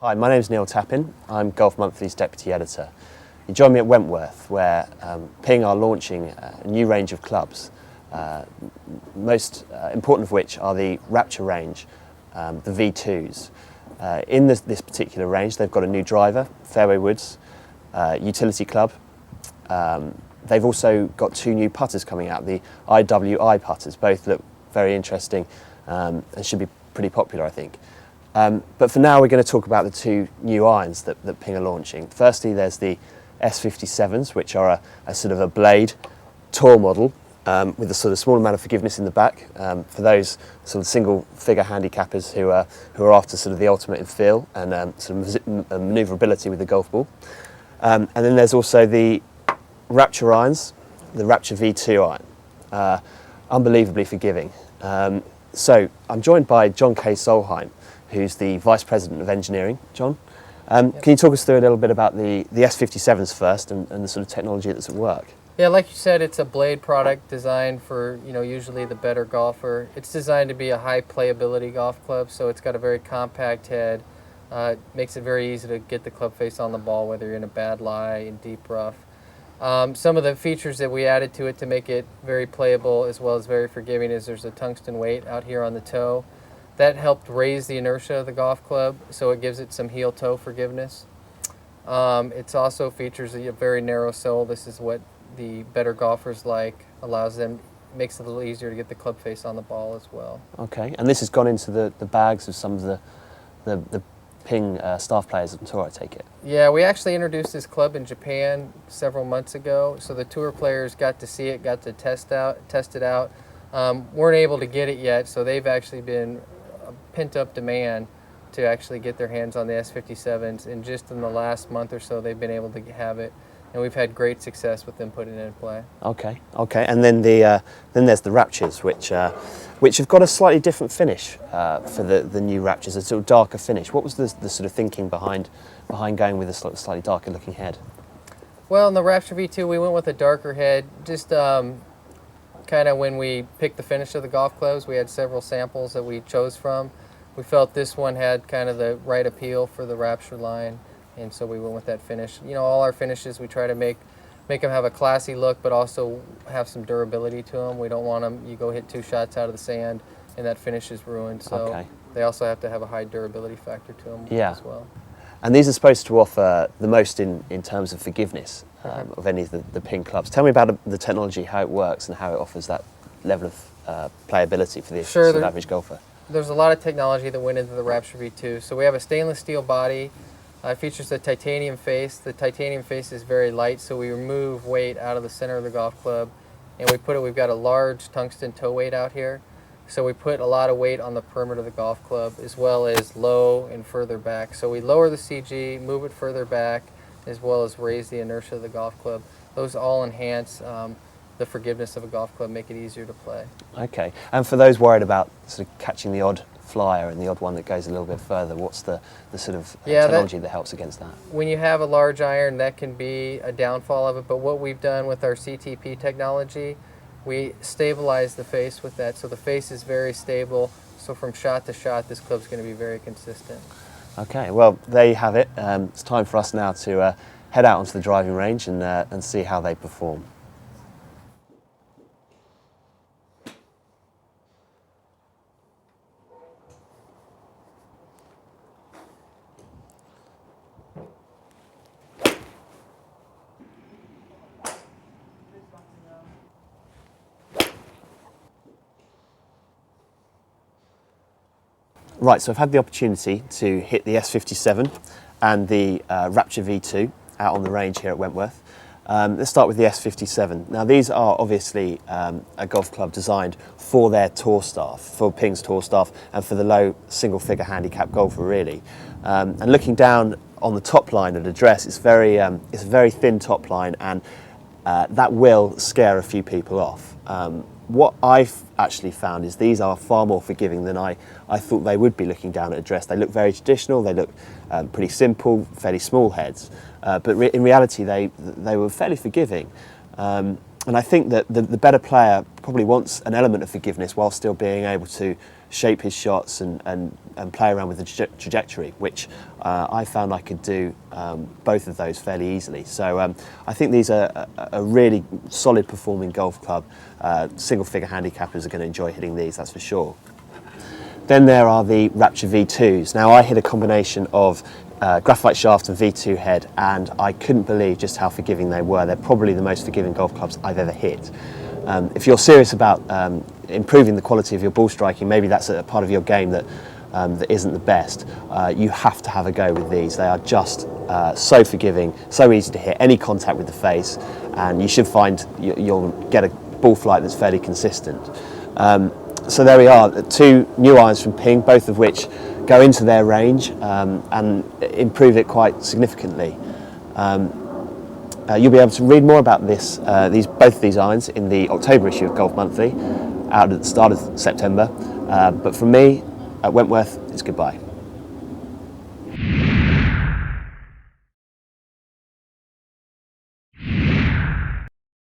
Hi, my name is Neil Tappin. I'm Golf Monthly's Deputy Editor. You join me at Wentworth, where Ping are launching a new range of clubs, most important of which are the Rapture range, the V2s. In this particular range, they've got a new driver, fairway woods, utility club. They've also got two new putters coming out, the IWI putters. Both look very interesting and should be pretty popular, I think. But for now, we're going to talk about the two new irons that Ping are launching. Firstly, there's the S57s, which are a sort of a blade tour model with a sort of small amount of forgiveness in the back for those sort of single-figure handicappers who are after sort of the ultimate in feel and sort of manoeuvrability with the golf ball. And then there's also the Rapture irons, the Rapture V2 iron, unbelievably forgiving. So I'm joined by John K. Solheim, who's the Vice President of Engineering. John, can you talk us through a little bit about the S57s first and the sort of technology that's at work? Yeah, like you said, it's a blade product designed for, usually the better golfer. It's designed to be a high playability golf club, so it's got a very compact head. Makes it very easy to get the club face on the ball, whether you're in a bad lie, in deep rough. Some of the features that we added to it to make it very playable as well as very forgiving is there's a tungsten weight out here on the toe. That helped raise the inertia of the golf club, so it gives it some heel-toe forgiveness. It also features a very narrow sole. This is what the better golfers like, makes it a little easier to get the club face on the ball as well. Okay, and this has gone into the bags of some of the Ping staff players on tour, I take it? Yeah, we actually introduced this club in Japan several months ago, so the tour players got to see it, got to test it out. Weren't able to get it yet, so they've actually been pent-up demand to actually get their hands on the S57s, and just in the last month or so they've been able to have it, and we've had great success with them putting it in play. Okay, and then then there's the Raptures, which have got a slightly different finish for the new Raptures, a sort of darker finish. What was the sort of thinking behind going with a slightly darker looking head? Well, in the Rapture V2 we went with a darker head, just kind of when we picked the finish of the golf clubs, we had several samples that we chose from. We felt this one had kind of the right appeal for the Rapture line, and so we went with that finish. All our finishes, we try to make them have a classy look, but also have some durability to them. We don't want them, you go hit two shots out of the sand, and that finish is ruined. So they also have to have a high durability factor to them as well. And these are supposed to offer the most in terms of forgiveness of any of the Ping clubs. Tell me about the technology, how it works, and how it offers that level of playability for the sort of average golfer. There's a lot of technology that went into the Rapture V2. So we have a stainless steel body. It features a titanium face. The titanium face is very light, so we remove weight out of the center of the golf club, and we've got a large tungsten toe weight out here. So we put a lot of weight on the perimeter of the golf club as well as low and further back. So we lower the CG, move it further back, as well as raise the inertia of the golf club. Those all enhance the forgiveness of a golf club, make it easier to play. Okay, and for those worried about sort of catching the odd flyer and the odd one that goes a little bit further, what's the sort of technology that helps against that? When you have a large iron, that can be a downfall of it, but what we've done with our CTP technology, we stabilize the face with that, so the face is very stable, so from shot to shot this club's going to be very consistent. Okay, well there you have it. It's time for us now to head out onto the driving range and see how they perform. Right, so I've had the opportunity to hit the S57 and the Rapture V2 out on the range here at Wentworth. Let's start with the S57. Now these are obviously a golf club designed for their tour staff, for Ping's tour staff, and for the low single-figure handicap golfer really. And looking down on the top line at address, it's a very thin top line, and that will scare a few people off. What I've actually found is these are far more forgiving than I thought they would be looking down at address. They look very traditional, they look pretty simple, fairly small heads, but in reality they were fairly forgiving. And I think that the better player probably wants an element of forgiveness while still being able to shape his shots and play around with the trajectory, which I found I could do both of those fairly easily. So I think these are a really solid performing golf club. Single figure handicappers are going to enjoy hitting these, that's for sure. Then there are the Rapture V2s. Now I hit a combination of graphite shaft and V2 head, and I couldn't believe just how forgiving they were. They're probably the most forgiving golf clubs I've ever hit. If you're serious about improving the quality of your ball striking, maybe that's a part of your game that isn't the best, you have to have a go with these. They are just so forgiving, so easy to hit, any contact with the face, and you should find you'll get a ball flight that's fairly consistent. So there we are, 2 new irons from Ping, both of which go into their range and improve it quite significantly. You'll be able to read more about this, both of these irons in the October issue of Golf Monthly, out at the start of September. But from me, at Wentworth, it's goodbye.